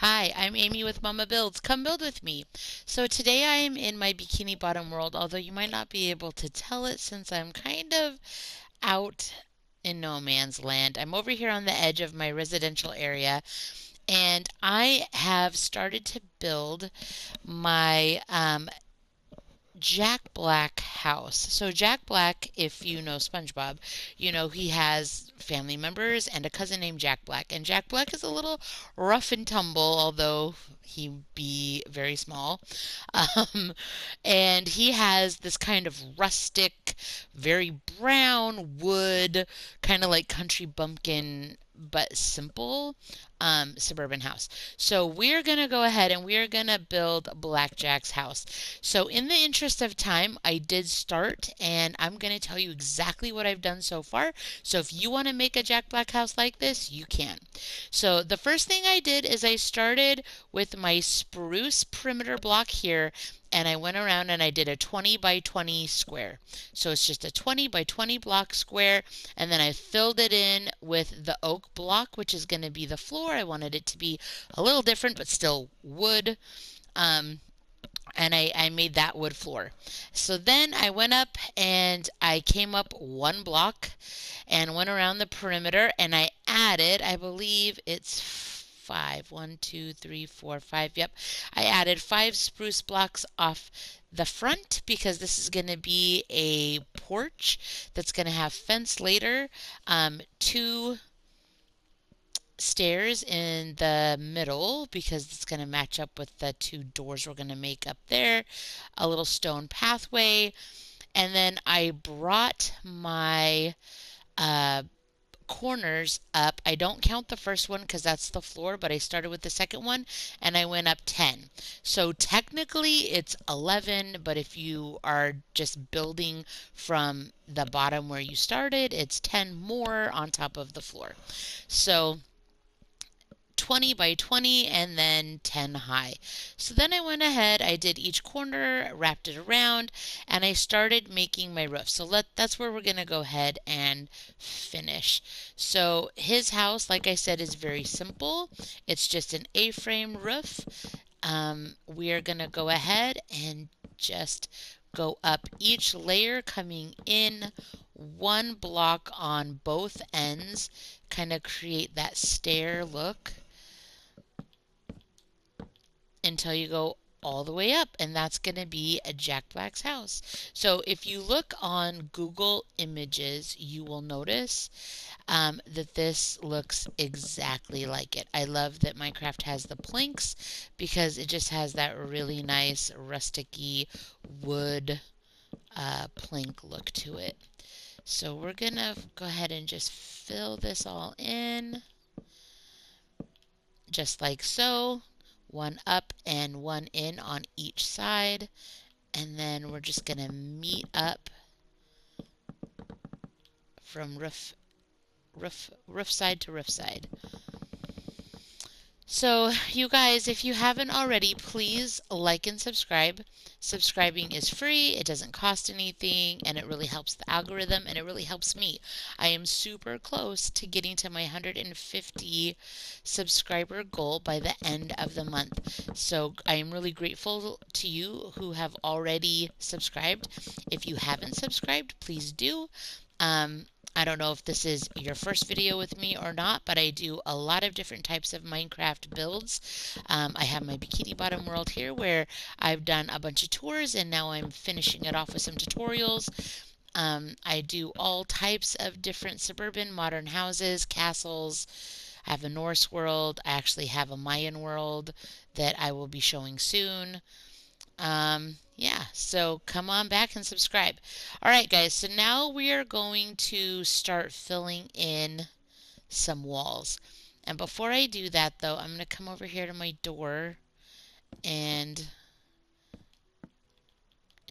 Hi, I'm Amy with Momma-Builds. Come build with me. So today I am in my bikini bottom world, although you might not be able to tell it since I'm kind of out in no man's land. I'm over here on the edge of my residential area, and I have started to build my Jack Black house. So Jack Black, if you know Spongebob, you know he has family members and a cousin named Jack Black. And Jack Black is a little rough and tumble, although he be very small. Um, and he has this kind of rustic, very brown wood, kind of like country bumpkin, but simple suburban house. So we're going to go ahead and we're going to build BlackJack's house. So in the interest of time, I did start and I'm going to tell you exactly what I've done so far. So if you want to make a Jack Black house like this, you can. So the first thing I did is I started with my spruce perimeter block here, and I went around and I did a 20 by 20 square. So it's just a 20 by 20 block square, and then I filled it in with the oak block, which is going to be the floor. I wanted it to be a little different, but still wood. Um, and I made that wood floor. So then I went up and I came up one block and went around the perimeter and I added, I believe it's five. One, two, three, four, five. Yep. I added five spruce blocks off the front because this is going to be a porch that's going to have fence later. Two stairs in the middle because it's going to match up with the two doors we're going to make up there, a little stone pathway, and then I brought my uh, corners up. I don't count the first one because that's the floor, but I started with the second one and I went up 10. So technically it's 11, but if you are just building from the bottom where you started, it's 10 more on top of the floor. So 20 by 20 and then 10 high. So then I went ahead, I did each corner, wrapped it around, and I started making my roof. So that's where we're going to go ahead and finish. So his house, like I said, is very simple. It's just an A-frame roof. We are going to go ahead and just go up each layer coming in one block on both ends, kind of create that stair look until you go all the way up, and that's going to be a Jack Black's house. So if you look on Google Images, you will notice that this looks exactly like it. I love that Minecraft has the planks because it just has that really nice rusticy wood plank look to it. So we're going to go ahead and just fill this all in just like so. One up and one in on each side, and then we're just going to meet up from roof side to roof side. So you guys, if you haven't already, please like and subscribe. Subscribing is free, it doesn't cost anything, and it really helps the algorithm and it really helps me. I am super close to getting to my 150 subscriber goal by the end of the month. So I am really grateful to you who have already subscribed. If you haven't subscribed, please do. I don't know if this is your first video with me or not, but I do a lot of different types of Minecraft builds. I have my Bikini Bottom world here where I've done a bunch of tours and now I'm finishing it off with some tutorials. I do all types of different suburban modern houses, castles. I have a Norse world. I actually have a Mayan world that I will be showing soon. Yeah, so come on back and subscribe. All right, guys, so now we are going to start filling in some walls. And before I do that, though, I'm going to come over here to my door and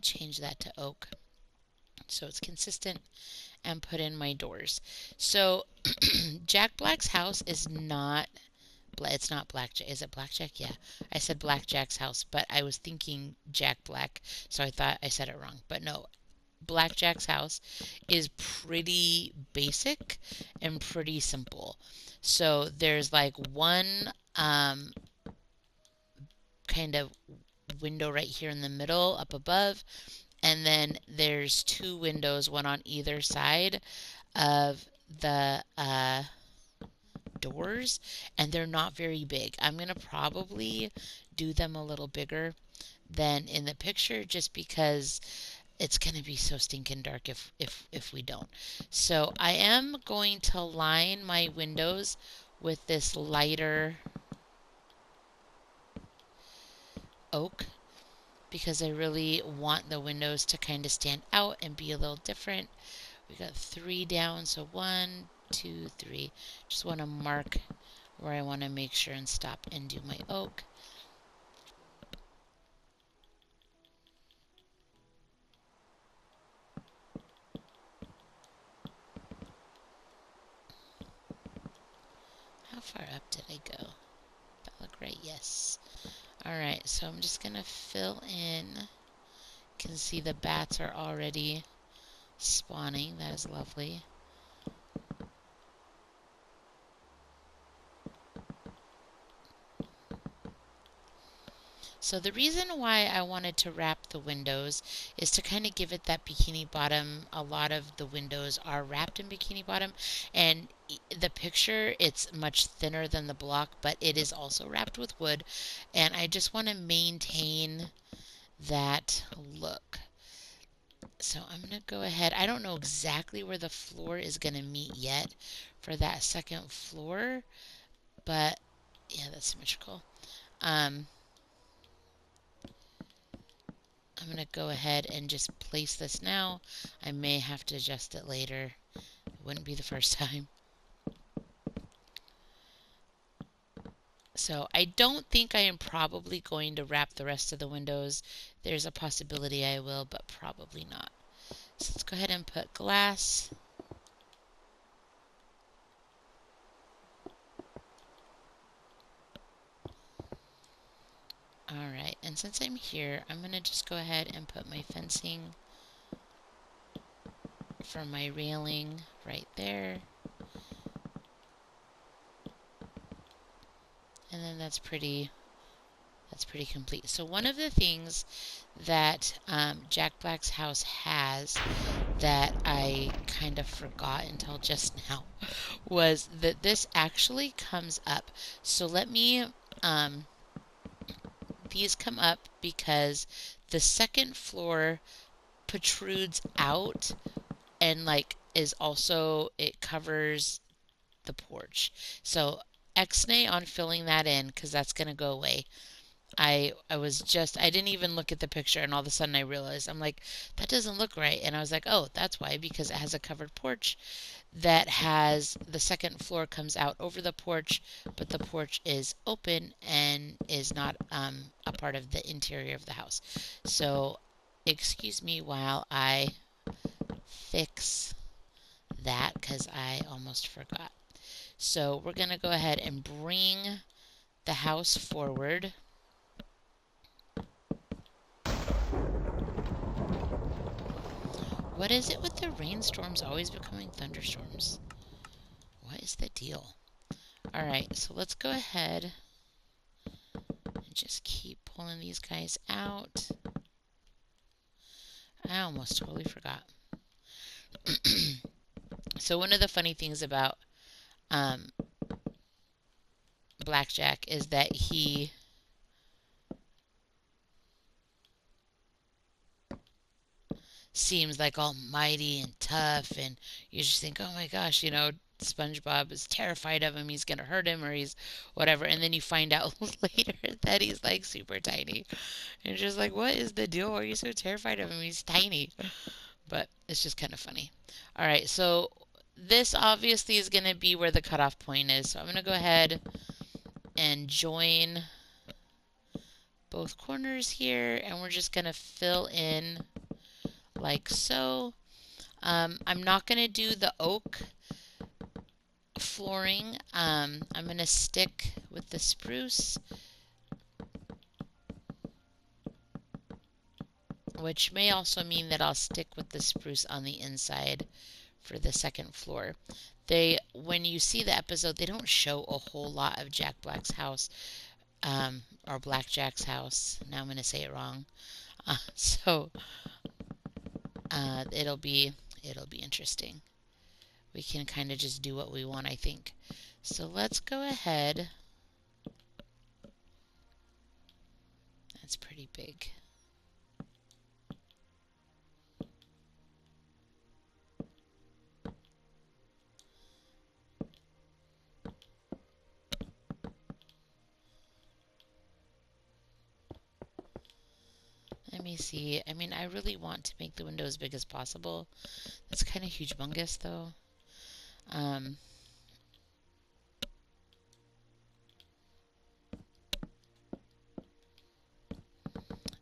change that to oak so it's consistent and put in my doors. So Jack Black's house is not it's not BlackJack. Is it BlackJack? Yeah. I said BlackJack's house, but I was thinking Jack Black, so I thought I said it wrong. But no, BlackJack's house is pretty basic and pretty simple. So there's like one kind of window right here in the middle up above, and then there's 2 windows, one on either side of the doors, and they're not very big. I'm going to probably do them a little bigger than in the picture just because it's going to be so stinking dark if we don't. So I am going to line my windows with this lighter oak because I really want the windows to kind of stand out and be a little different. We got 3 down, so 1, 2, 3. Just want to mark where I want to make sure and stop and do my oak. How far up did I go? That look right? Yes. Alright, so I'm just going to fill in. You can see the bats are already spawning. That is lovely. So the reason why I wanted to wrap the windows is to kind of give it that bikini bottom. A lot of the windows are wrapped in bikini bottom, and the picture, it's much thinner than the block, but it is also wrapped with wood, and I just want to maintain that look. So I'm going to go ahead. I don't know exactly where the floor is going to meet yet for that second floor, but yeah, that's symmetrical. I'm going to go ahead and just place this now. I may have to adjust it later. It wouldn't be the first time. So I don't think I am probably going to wrap the rest of the windows. There's a possibility I will, but probably not. So let's go ahead and put glass. Alright, and since I'm here, I'm going to just go ahead and put my fencing for my railing right there. And then that's pretty complete. So one of the things that Jack Black's house has that I kind of forgot until just now was that this actually comes up. So let me, these come up because the second floor protrudes out and like is also, it covers the porch. So X-nay on filling that in because that's going to go away. I didn't even look at the picture, and all of a sudden I realized, I'm like, that doesn't look right. And I was like, oh, that's why, because it has a covered porch that has the second floor comes out over the porch, but the porch is open and is not a part of the interior of the house. So excuse me while I fix that because I almost forgot. So we're going to go ahead and bring the house forward. What is it with the rainstorms always becoming thunderstorms? What is the deal? Alright, so let's go ahead and just keep pulling these guys out. I almost totally forgot. So one of the funny things about BlackJack is that he seems like all mighty and tough, and you just think, oh my gosh, Spongebob is terrified of him, he's gonna hurt him, or he's whatever, and then you find out later that he's like super tiny. And you're just like, what is the deal? Why are you so terrified of him? He's tiny. But it's just kind of funny. Alright, so this obviously is gonna be where the cutoff point is. So I'm gonna go ahead and join both corners here, and we're just gonna fill in like so. I'm not going to do the oak flooring. I'm going to stick with the spruce, which may also mean that I'll stick with the spruce on the inside for the second floor. When you see the episode, they don't show a whole lot of Jack Black's house. or BlackJack's house. Now I'm going to say it wrong. So it'll be interesting. We can kind of just do what we want, I think. So let's go ahead. That's pretty big. Let me see. I mean, I really want to make the window as big as possible. That's kind of humongous, though.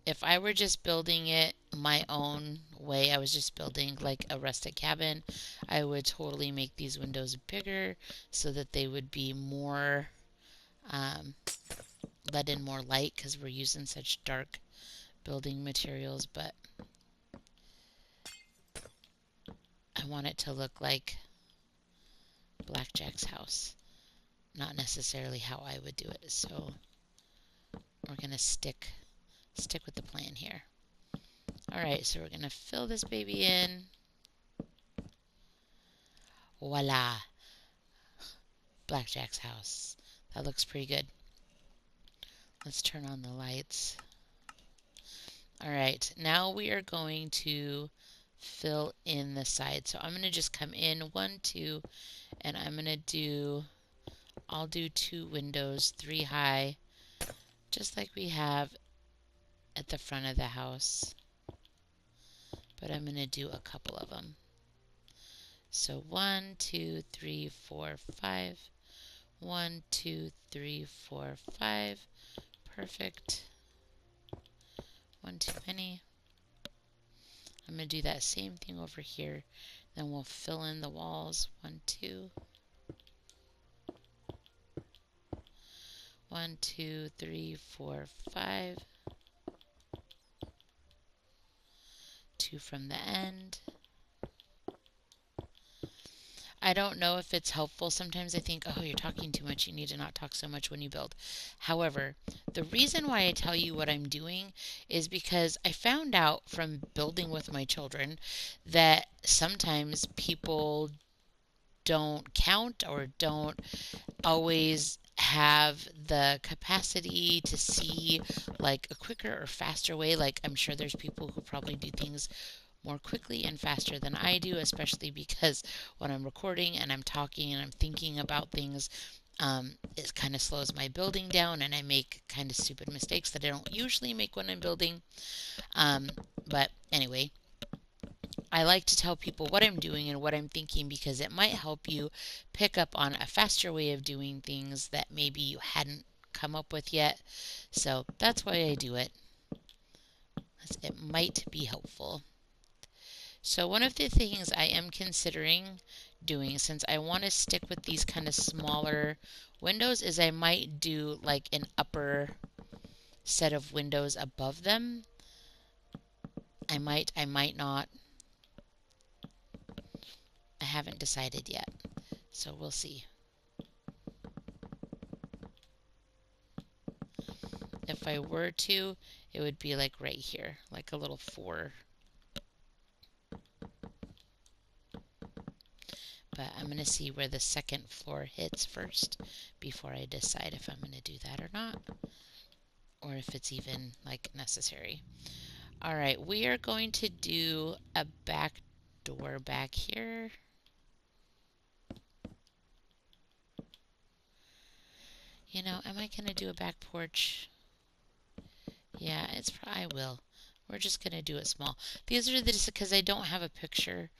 If I were just building it my own way, I was just building like a rustic cabin, I would totally make these windows bigger so that they would be more, let in more light because we're using such dark building materials, but I want it to look like BlackJack's house, not necessarily how I would do it. So we're gonna stick with the plan here. Alright, so we're gonna fill this baby in. Voila! BlackJack's house. That looks pretty good. Let's turn on the lights. Alright, now we are going to fill in the side. So I'm going to just come in 1, 2, and I'll do 2 windows, 3 high, just like we have at the front of the house. But I'm going to do a couple of them. So 1, 2, 3, 4, 5. 1, 2, 3, 4, 5. Perfect. One too many. I'm going to do that same thing over here. Then we'll fill in the walls. 1, 2. 1, 2, 3, 4, 5. 2 from the end. I don't know if it's helpful. Sometimes I think, oh, you're talking too much. You need to not talk so much when you build. However, the reason why I tell you what I'm doing is because I found out from building with my children that sometimes people don't count or don't always have the capacity to see like a quicker or faster way. Like I'm sure there's people who probably do things more quickly and faster than I do, especially because when I'm recording and I'm talking and I'm thinking about things, it kind of slows my building down and I make kind of stupid mistakes that I don't usually make when I'm building. But anyway, I like to tell people what I'm doing and what I'm thinking because it might help you pick up on a faster way of doing things that maybe you hadn't come up with yet. So that's why I do it. It might be helpful. So one of the things I am considering doing, since I want to stick with these kind of smaller windows, is I might do like an upper set of windows above them. I might not. I haven't decided yet, so we'll see. If I were to, it would be like right here, like a little 4. But I'm going to see where the second floor hits first before I decide if I'm going to do that or not, or if it's even like necessary. All right, we are going to do a back door back here. You know, am I going to do a back porch? Yeah, I will. We're just going to do it small. These are just because I don't have a picture.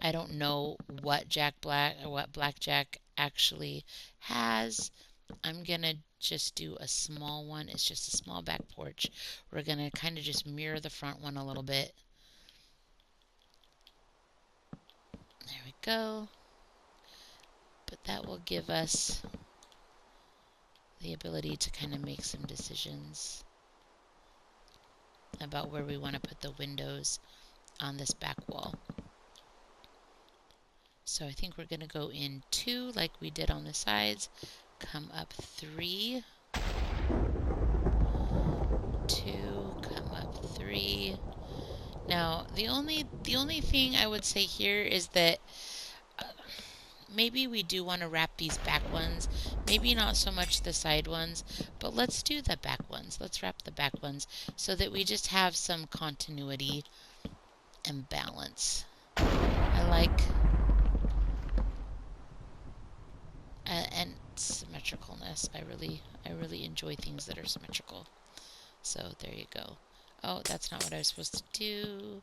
I don't know what Jack Black or what BlackJack actually has. I'm going to just do a small one. It's just a small back porch. We're going to kind of just mirror the front one a little bit. There we go. But that will give us the ability to kind of make some decisions about where we want to put the windows on this back wall. So I think we're going to go in 2 like we did on the sides, come up 3, The only thing I would say here is that uh, maybe we do want to wrap these back ones. Maybe not so much the side ones, but let's do the back ones. Let's wrap the back ones so that we just have some continuity and balance. I like and symmetricalness. I really enjoy things that are symmetrical. So there you go. Oh, that's not what I was supposed to do.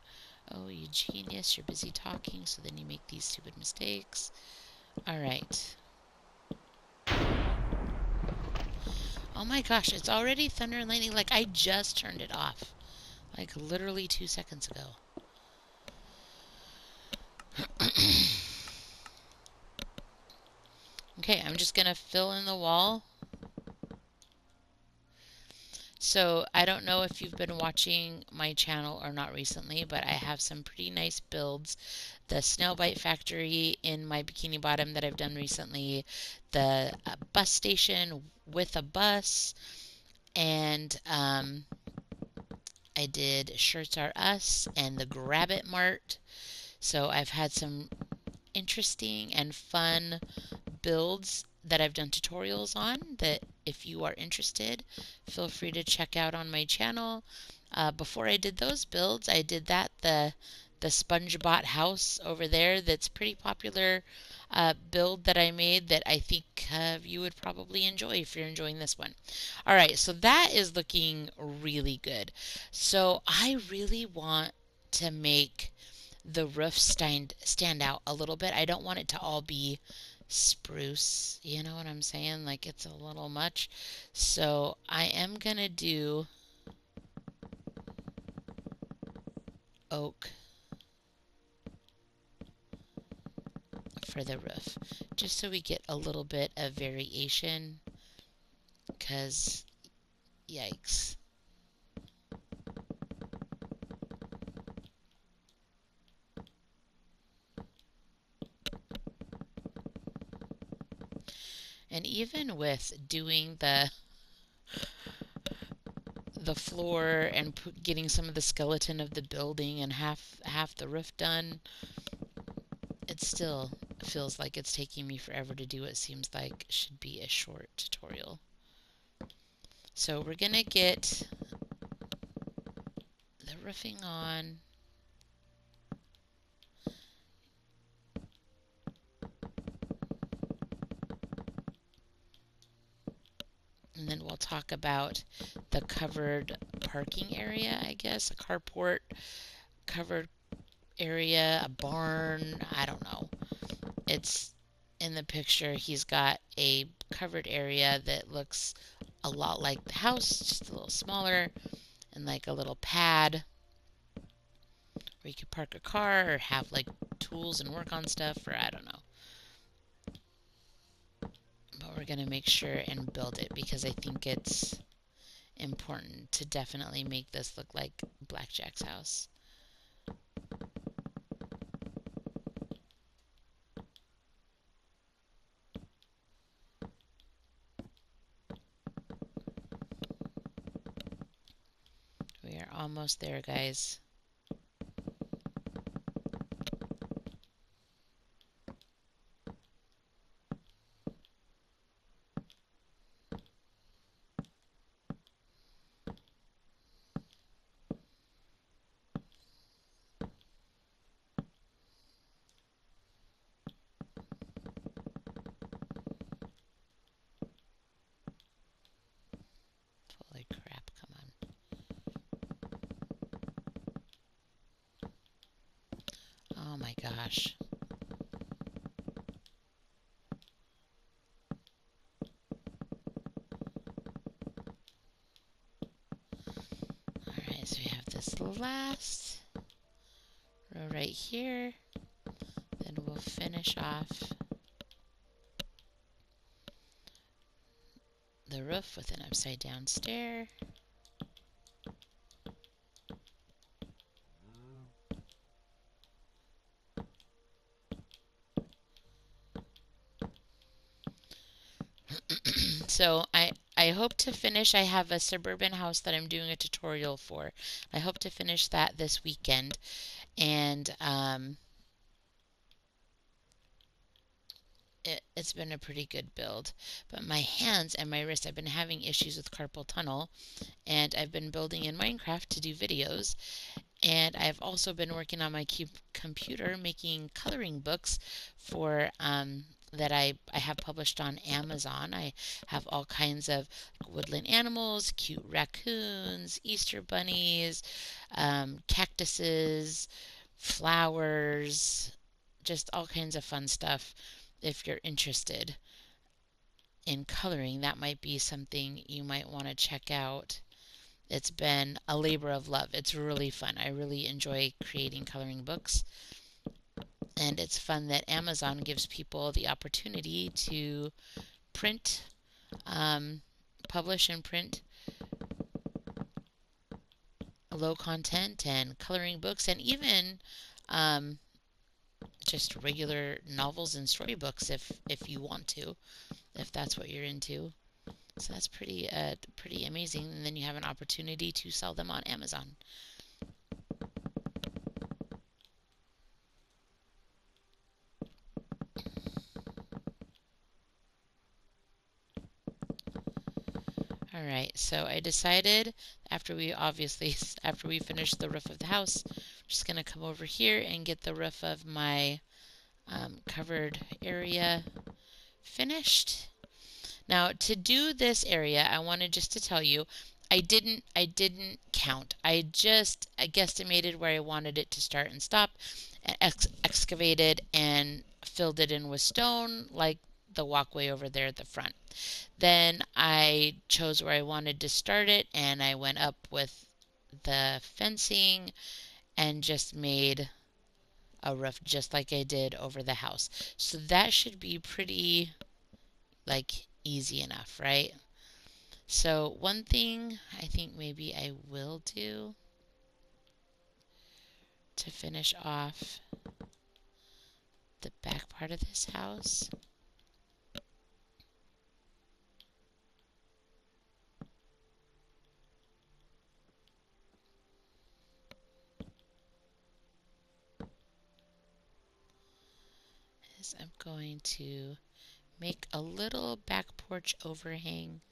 Oh, you genius, you're busy talking, so then you make these stupid mistakes. Alright. Oh my gosh, it's already thunder and lightning. Like, I just turned it off. Like, literally 2 seconds ago. Okay, I'm just gonna fill in the wall. So, I don't know if you've been watching my channel or not recently, but I have some pretty nice builds. The Snail Bite Factory in my Bikini Bottom that I've done recently, the bus station with a bus, and I did Shirts Are Us and the Grab It Mart. So I've had some interesting and fun builds that I've done tutorials on that if you are interested, feel free to check out on my channel. Before I did those builds, I did the Spongebob house over there that's pretty popular build that I made that I think you would probably enjoy if you're enjoying this one. All right, so that is looking really good. So I really want to make the roof stand out a little bit. I don't want it to all be spruce. You know what I'm saying? Like it's a little much. So I am gonna do oak for the roof, just so we get a little bit of variation. Cause yikes. And even with doing the floor and getting some of the skeleton of the building and half the roof done, it still feels like it's taking me forever to do what seems like should be a short tutorial. So we're gonna get the roofing on. And then we'll talk about the covered parking area, I guess, a carport covered area, a barn, I don't know. It's in the picture, he's got a covered area that looks a lot like the house, just a little smaller, and like a little pad where you could park a car or have like tools and work on stuff, or I don't know. But we're going to make sure and build it because I think it's important to definitely make this look like BlackJack's house. We are almost there, guys. Holy crap, come on. Oh my gosh. Alright, so we have this last row right here. Then we'll finish off the roof with an upside down stair. So I I hope to finish. I have a suburban house that I'm doing a tutorial for. I hope to finish that this weekend. And it's been a pretty good build. But my hands and my wrist, I've been having issues with carpal tunnel. And I've been building in Minecraft to do videos. And I've also been working on my computer making coloring books for that I have published on Amazon. I have all kinds of woodland animals, cute raccoons, Easter bunnies, cactuses, flowers, just all kinds of fun stuff. If you're interested in coloring, that might be something you might want to check out. It's been a labor of love. It's really fun. I really enjoy creating coloring books. And it's fun that Amazon gives people the opportunity to print, publish and print low content and coloring books, and even just regular novels and storybooks if you want to, if that's what you're into. So that's pretty amazing. And then you have an opportunity to sell them on Amazon. All right, so I decided after we finish the roof of the house, I'm just gonna come over here and get the roof of my covered area finished. Now to do this area, I wanted just to tell you, I didn't count. I guesstimated where I wanted it to start and stop, and excavated and filled it in with stone, like the walkway over there at the front. Then I chose where I wanted to start it, and I went up with the fencing and just made a roof just like I did over the house. So that should be pretty, like, easy enough, right? So one thing I think maybe I will do to finish off the back part of this house is I'm going to make a little back porch overhang.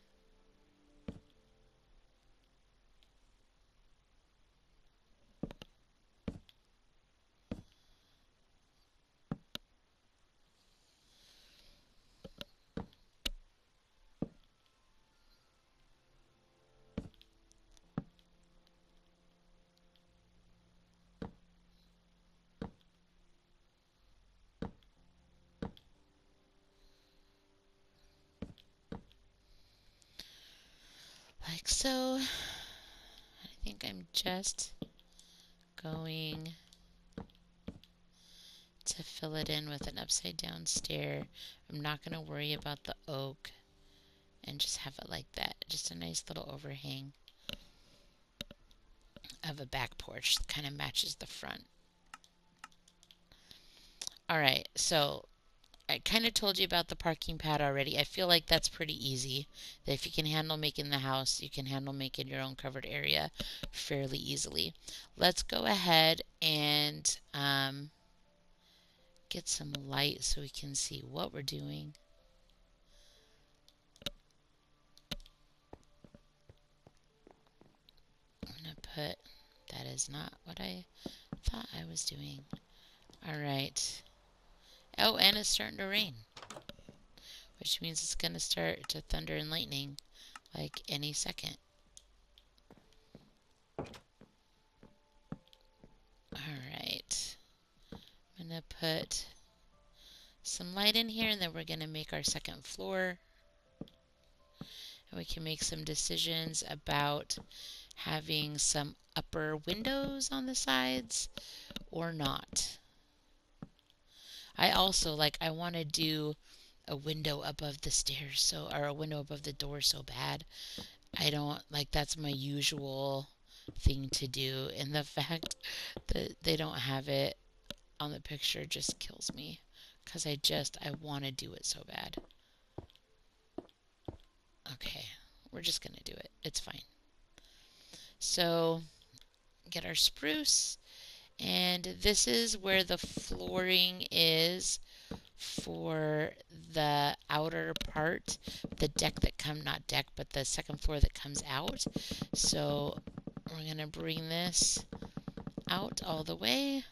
Like so. I think I'm just going to fill it in with an upside down stair. I'm not going to worry about the oak and just have it like that. Just a nice little overhang of a back porch that kind of matches the front. Alright, so I kind of told you about the parking pad already. I feel like that's pretty easy. That if you can handle making the house, you can handle making your own covered area fairly easily. Let's go ahead and get some light so we can see what we're doing. I'm going to put, that is not what I thought I was doing. Alright. Oh, and it's starting to rain, which means it's going to start to thunder and lightning like any second. Alright. I'm going to put some light in here, and then we're going to make our second floor. And we can make some decisions about having some upper windows on the sides or not. I also, I want to do a window above the stairs, or a window above the door so bad. I don't, that's my usual thing to do, and the fact that they don't have it on the picture just kills me, because I want to do it so bad. Okay, We're just going to do it. It's fine. So get our spruce, and this is where the flooring is for the outer part, the deck that not deck, but the second floor that comes out. So we're going to bring this out all the way.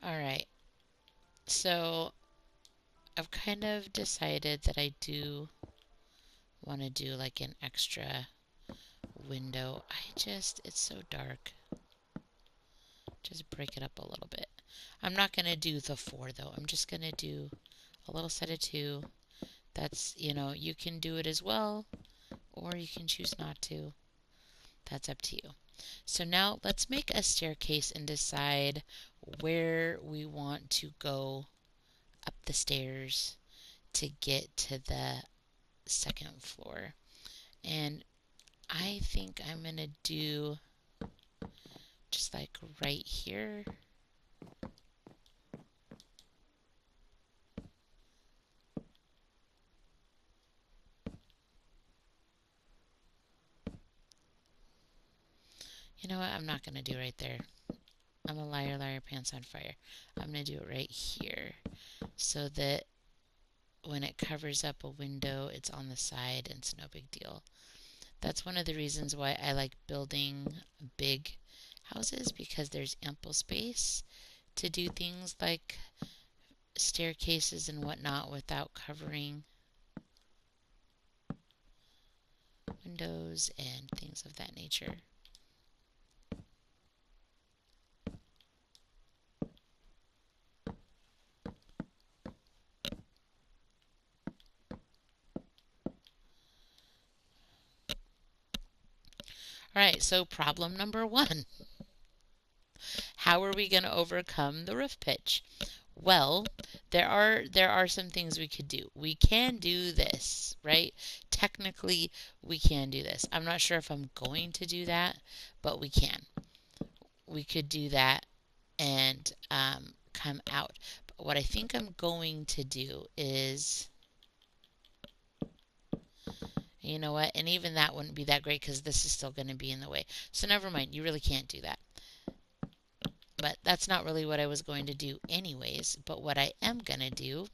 All right. So I've kind of decided that I do want to do like an extra window. It's so dark. Just break it up a little bit. I'm not going to do the 4 though. I'm just going to do a little set of 2. That's, you can do it as well, or you can choose not to. That's up to you. So now let's make a staircase and decide where we want to go up the stairs to get to the second floor. And I think I'm going to do just like right here. You know what? I'm not going to do right there. I'm a liar, liar, pants on fire. I'm going to do it right here so that when it covers up a window, it's on the side and it's no big deal. That's one of the reasons why I like building big houses, because there's ample space to do things like staircases and whatnot without covering windows and things of that nature. All right, so problem number 1. How are we going to overcome the roof pitch? Well, there are some things we could do. We can do this, right? Technically, we can do this. I'm not sure if I'm going to do that, but we can. We could do that and come out. But what I think I'm going to do is, you know what? And even that wouldn't be that great because this is still going to be in the way. So never mind. You really can't do that. But that's not really what I was going to do anyways. But what I am going to do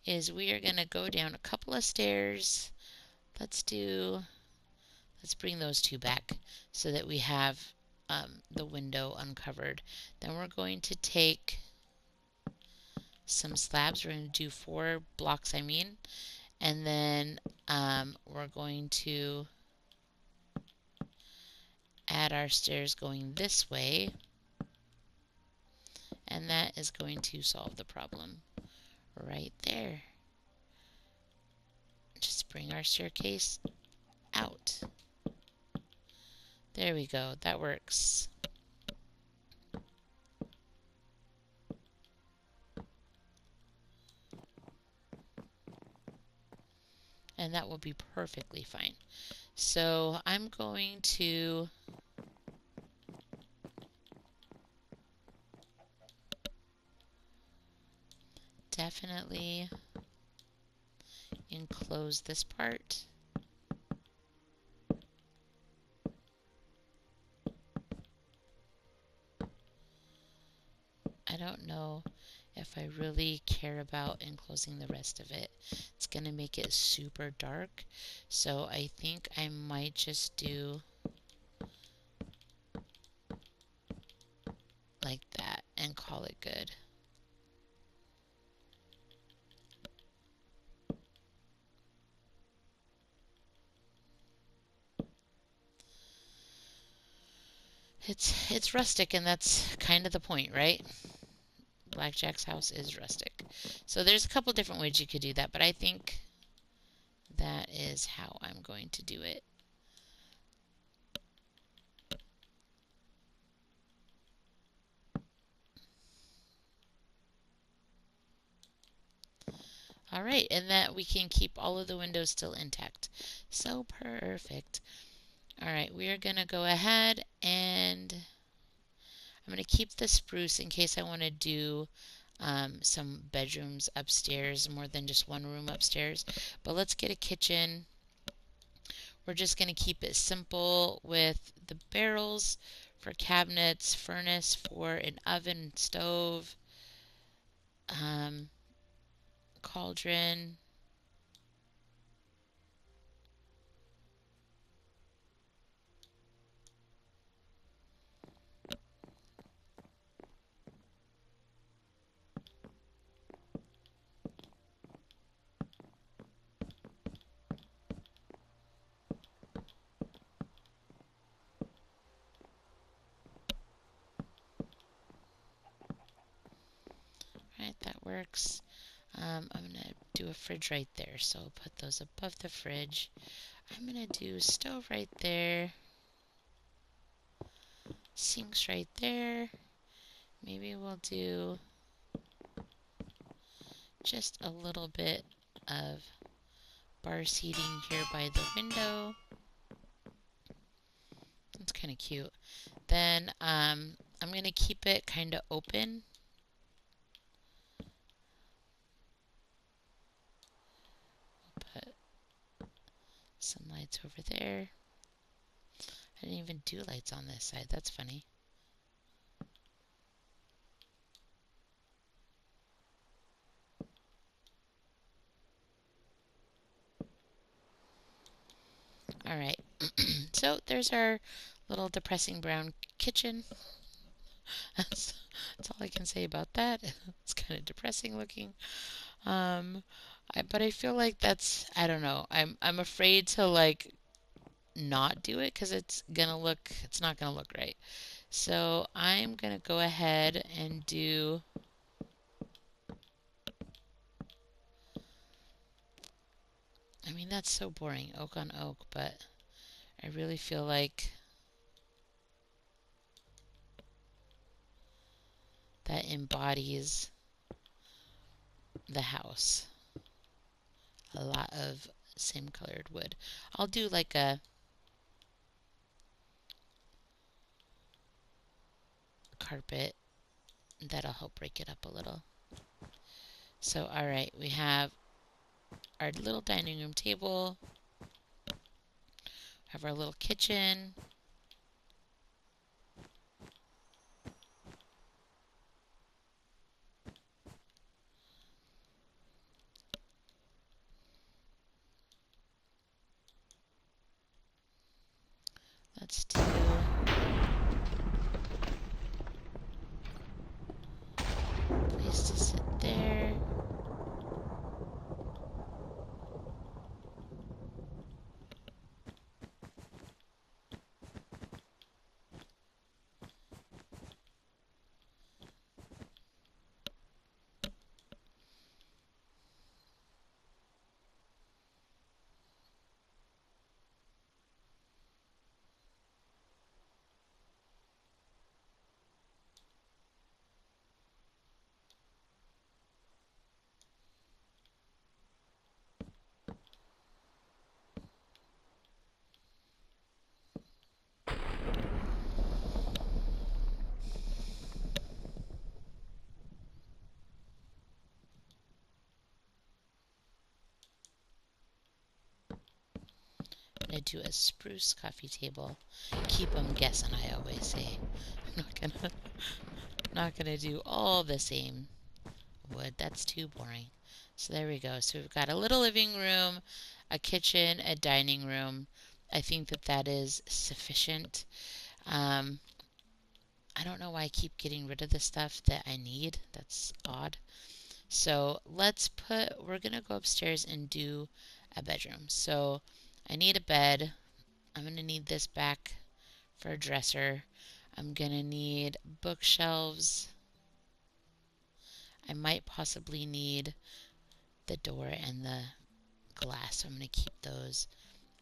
is we are going to go down a couple of stairs. Let's bring those 2 back so that we have the window uncovered. Then we're going to take some slabs. We're going to do 4 blocks, and then we're going to add our stairs going this way, and that is going to solve the problem right there. Just bring our staircase out. There we go. That works. And that will be perfectly fine. So I'm going to definitely enclose this part. I don't know if I really care about enclosing the rest of it. It's going to make it super dark. So I think I might just do like that and call it good. It's rustic, and that's kind of the point, right? BlackJack's house is rustic. So there's a couple different ways you could do that, but I think that is how I'm going to do it. All right, and that we can keep all of the windows still intact. So perfect. All right, we are going to go ahead and I'm going to keep the spruce in case I want to do some bedrooms upstairs, more than just one room upstairs. But let's get a kitchen. We're just going to keep it simple with the barrels for cabinets, furnace for an oven, stove, um, cauldron. Right, that works. I'm going to do a fridge right there, so I'll put those above the fridge. I'm going to do stove right there, sinks right there. Maybe we'll do just a little bit of bar seating here by the window. That's kind of cute. Then I'm going to keep it kind of open. Put some lights over there. I didn't even do lights on this side. That's funny. All right. So there's our little depressing brown kitchen. That's, that's all I can say about that. It's kind of depressing looking. Um, but I feel like that's, I don't know. I'm afraid to like not do it because it's not gonna look right. So I'm gonna go ahead and do, I mean, that's so boring, oak on oak, but I really feel like that embodies the house. A lot of same colored wood. I'll do like a carpet that'll help break it up a little. So, all right, we have our little dining room table, have our little kitchen. Let's do place to sit there. I'm gonna do a spruce coffee table. Keep them guessing, I always say. I'm not gonna do all the same wood. That's too boring. So there we go. So we've got a little living room, a kitchen, a dining room. I think that that is sufficient. Um, I don't know why I keep getting rid of the stuff that I need. That's odd. So we're going to go upstairs and do a bedroom. So I need a bed. I'm going to need this back for a dresser. I'm gonna need bookshelves. I might possibly need the door and the glass, so I'm gonna keep those.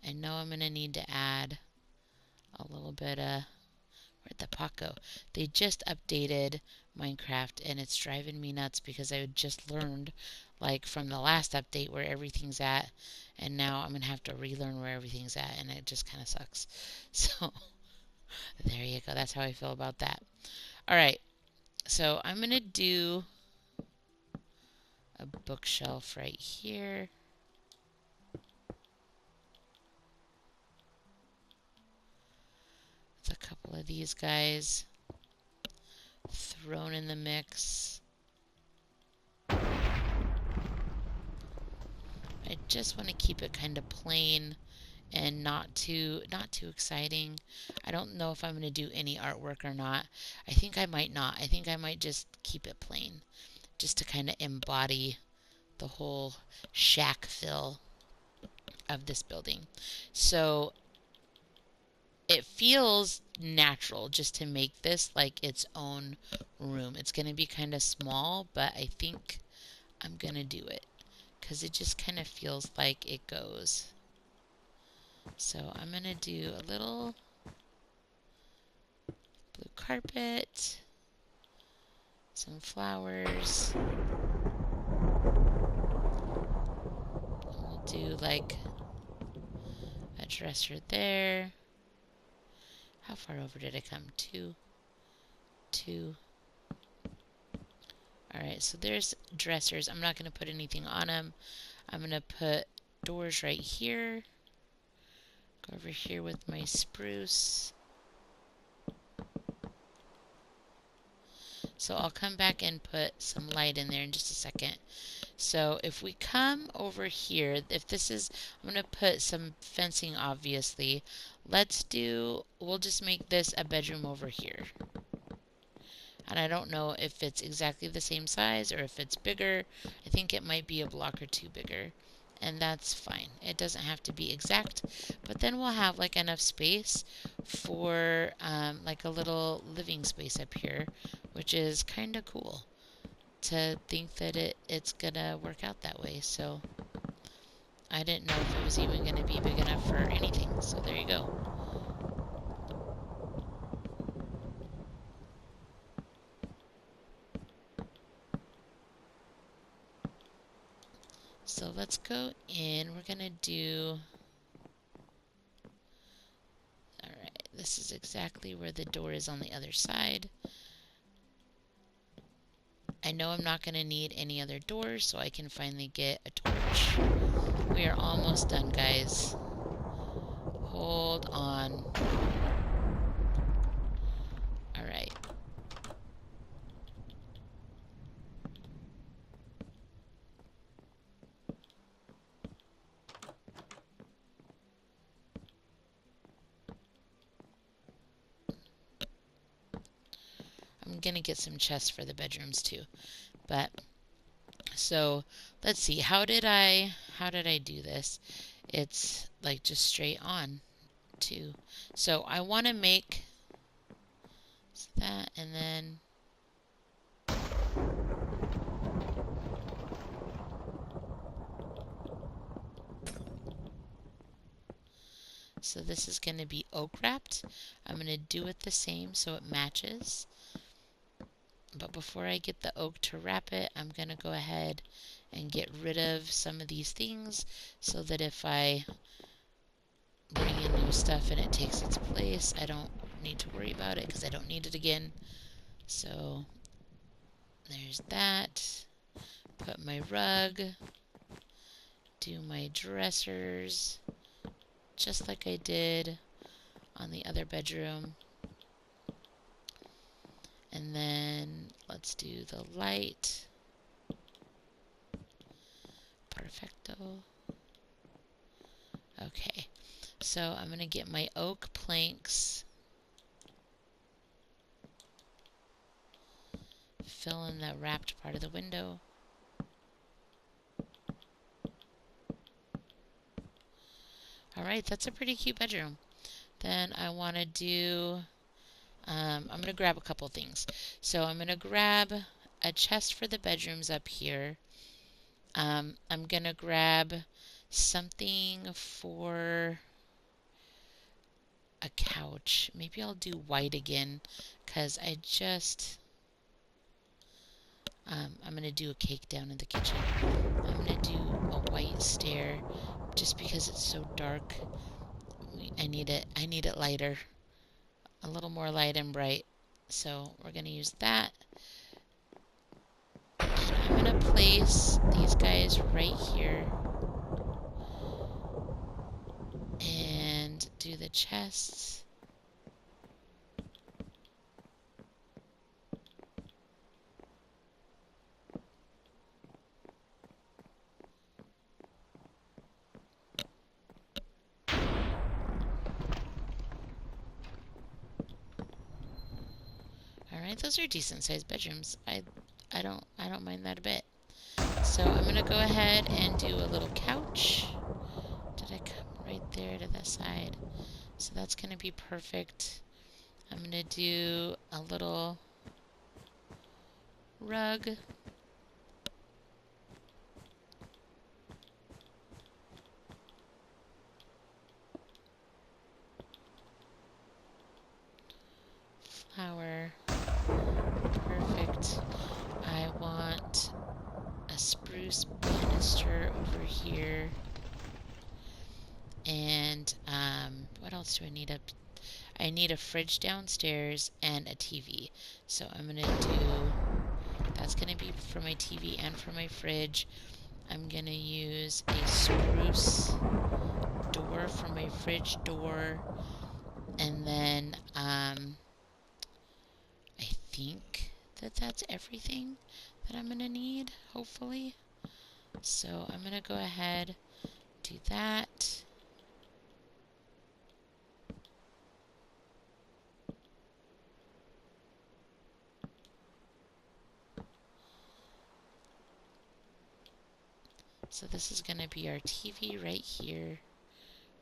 I know I'm gonna need to add a little bit of, where'd the pot go? They just updated Minecraft and it's driving me nuts because I just learned like from the last update where everything's at, and now I'm gonna have to relearn where everything's at, and it just kind of sucks. So there you go. That's how I feel about that. All right. So I'm gonna do a bookshelf right here. With a couple of these guys thrown in the mix. I just want to keep it kind of plain and not too exciting. I don't know if I'm going to do any artwork or not. I think I might not. I think I might just keep it plain, just to kind of embody the whole shack feel of this building. So it feels natural just to make this like its own room. It's going to be kind of small, but I think I'm going to do it because it just kind of feels like it goes. So I'm going to do a little blue carpet, some flowers. We'll do like a dresser there. How far over did I come? Two. Alright, so there's dressers. I'm not going to put anything on them. I'm going to put doors right here. Go over here with my spruce. So I'll come back and put some light in there in just a second. So if we come over here, if this is, I'm going to put some fencing obviously. We'll just make this a bedroom over here. And I don't know if it's exactly the same size or if it's bigger. I think it might be a block or two bigger. And that's fine. It doesn't have to be exact. But then we'll have like enough space for like a little living space up here, which is kind of cool to think that it's gonna work out that way. So I didn't know if it was even gonna be big enough for anything. So there you go. So let's go in. We're gonna do, alright, this is exactly where the door is on the other side. I know I'm not gonna need any other doors, so I can finally get a torch. We are almost done, guys. Hold on. Alright. I'm gonna get some chests for the bedrooms too. But so let's see. How did I do this? It's like just straight on too. So I want to make that, and then so this is going to be oak wrapped. I'm going to do it the same so it matches. But before I get the oak to wrap it, I'm going to go ahead and get rid of some of these things so that if I bring in new stuff and it takes its place, I don't need to worry about it because I don't need it again. So there's that. Put my rug. Do my dressers just like I did on the other bedroom. And then let's do the light. Perfecto. Okay, so I'm going to get my oak planks. Fill in the wrapped part of the window. Alright, that's a pretty cute bedroom. Then I want to do I'm gonna grab a couple things. So I'm gonna grab a chest for the bedrooms up here. I'm gonna grab something for a couch. Maybe I'll do white again, because I'm gonna do a cake down in the kitchen. I'm gonna do a white stair just because it's so dark. I need it lighter, a little more light and bright. So we're gonna use that. And I'm gonna place these guys right here and do the chests. Alright, those are decent sized bedrooms. I don't mind that a bit. So I'm gonna go ahead and do a little couch. Did I come right there to the side? So that's gonna be perfect. I'm gonna do a little rug. Flower. Perfect. I want a spruce banister over here. And what else do I need up? I need a fridge downstairs and a TV. So I'm gonna do, that's gonna be for my TV and for my fridge. I'm gonna use a spruce door for my fridge door. And then I think that's everything that I'm gonna need, hopefully. So I'm gonna go ahead, do that. So this is gonna be our TV right here.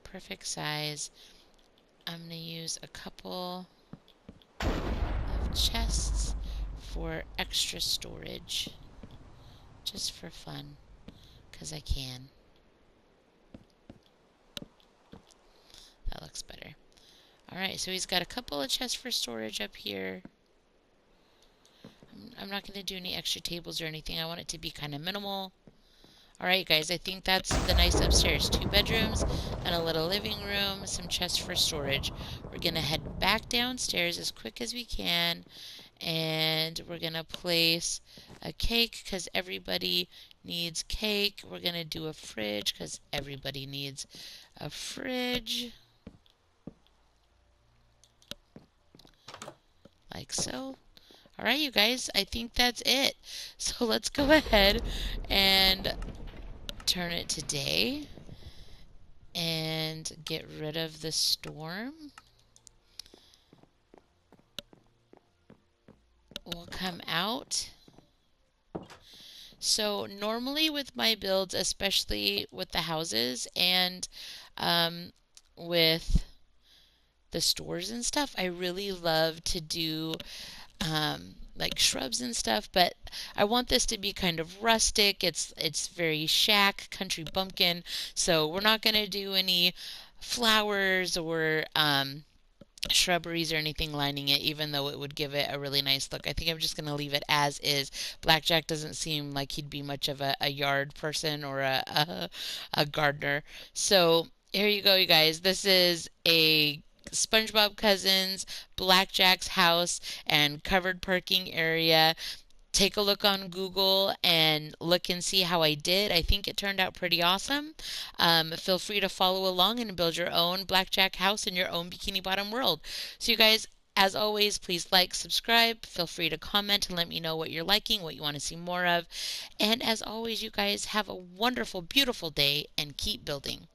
Perfect size. I'm gonna use a couple of chests for extra storage, just for fun, because I can. That looks better. Alright, so he's got a couple of chests for storage up here. I'm not going to do any extra tables or anything. I want it to be kind of minimal. Alright guys, I think that's the nice upstairs. 2 bedrooms and a little living room, some chests for storage. We're going to head back downstairs as quick as we can, and we're going to place a cake because everybody needs cake. We're going to do a fridge because everybody needs a fridge. Like so. Alright you guys, I think that's it. So let's go ahead and turn it to day and get rid of the storm. We'll come out. So normally with my builds, especially with the houses and with the stores and stuff, I really love to do like shrubs and stuff, but I want this to be kind of rustic. It's very shack, country bumpkin, so we're not going to do any flowers or shrubberies or anything lining it, even though it would give it a really nice look. I think I'm just going to leave it as is. BlackJack doesn't seem like he'd be much of a yard person or a gardener. So here you go, you guys. This is a SpongeBob Cousins, BlackJack's house, and covered parking area. Take a look on Google and look and see how I did. I think it turned out pretty awesome. Feel free to follow along and build your own BlackJack house in your own Bikini Bottom world. So you guys, as always, please like, subscribe. Feel free to comment and let me know what you're liking, what you want to see more of. And as always, you guys, have a wonderful, beautiful day and keep building.